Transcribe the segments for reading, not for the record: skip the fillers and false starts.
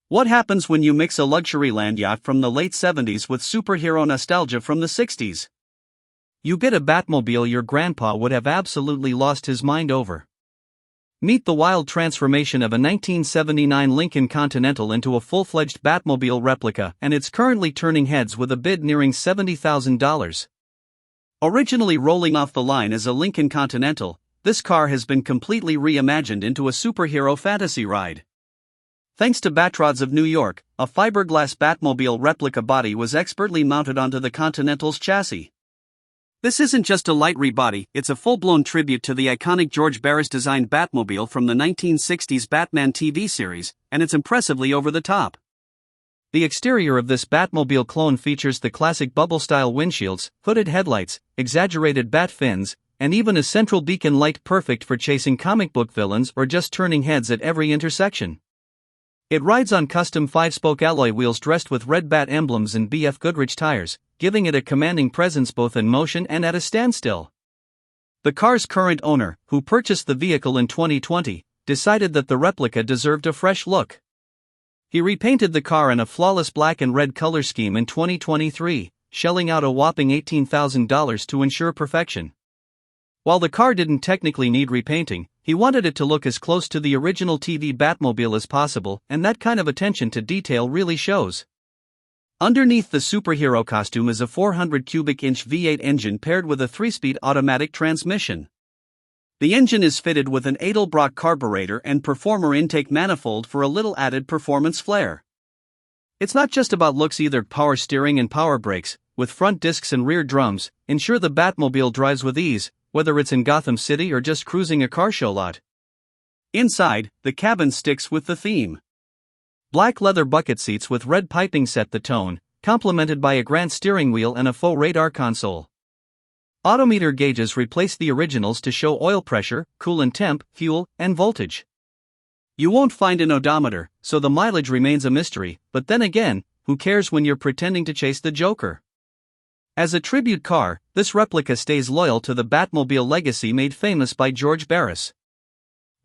What happens when you mix a luxury land yacht from the late 70s with superhero nostalgia from the 60s? You get a Batmobile your grandpa would have absolutely lost his mind over. Meet the wild transformation of a 1979 Lincoln Continental into a full-fledged Batmobile replica, and it's currently turning heads with a bid nearing $70,000. Originally rolling off the line as a Lincoln Continental, this car has been completely reimagined into a superhero fantasy ride. Thanks to Batrodz of New York, a fiberglass Batmobile replica body was expertly mounted onto the Continental's chassis. This isn't just a light rebody, it's a full-blown tribute to the iconic George Barris-designed Batmobile from the 1960s Batman TV series, and it's impressively over the top. The exterior of this Batmobile clone features the classic bubble-style windshields, hooded headlights, exaggerated bat fins, and even a central beacon light perfect for chasing comic book villains or just turning heads at every intersection. It rides on custom 5-spoke alloy wheels dressed with red bat emblems and BF Goodrich tires, giving it a commanding presence both in motion and at a standstill. The car's current owner, who purchased the vehicle in 2020, decided that the replica deserved a fresh look. He repainted the car in a flawless black and red color scheme in 2023, shelling out a whopping $18,000 to ensure perfection. While the car didn't technically need repainting, he wanted it to look as close to the original TV Batmobile as possible, and that kind of attention to detail really shows. Underneath the superhero costume is a 400 cubic inch V8 engine paired with a 3-speed automatic transmission. The engine is fitted with an Edelbrock carburetor and performer intake manifold for a little added performance flair. It's not just about looks either. Power steering and power brakes, with front discs and rear drums, ensure the Batmobile drives with ease, whether it's in Gotham City or just cruising a car show lot. Inside, the cabin sticks with the theme. Black leather bucket seats with red piping set the tone, complemented by a grand steering wheel and a faux radar console. Odometer gauges replace the originals to show oil pressure, coolant temp, fuel, and voltage. You won't find an odometer, so the mileage remains a mystery, but then again, who cares when you're pretending to chase the Joker? As a tribute car, this replica stays loyal to the Batmobile legacy made famous by George Barris.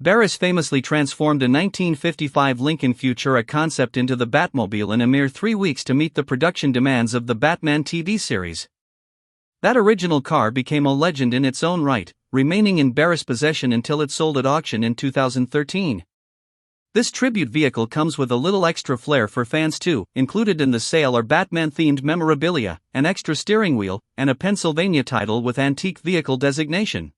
Barris famously transformed a 1955 Lincoln Futura concept into the Batmobile in a mere 3 weeks to meet the production demands of the Batman TV series. That original car became a legend in its own right, remaining in Barris' possession until it sold at auction in 2013. This tribute vehicle comes with a little extra flair for fans too. Included in the sale are Batman-themed memorabilia, an extra steering wheel, and a Pennsylvania title with antique vehicle designation.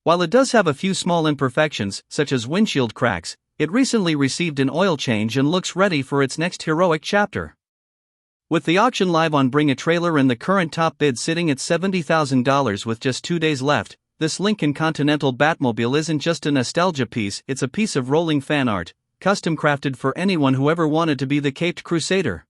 While it does have a few small imperfections, such as windshield cracks, it recently received an oil change and looks ready for its next heroic chapter. With the auction live on Bring a Trailer and the current top bid sitting at $70,000 with just 2 days left, this Lincoln Continental Batmobile isn't just a nostalgia piece, it's a piece of rolling fan art, custom crafted for anyone who ever wanted to be the Caped Crusader.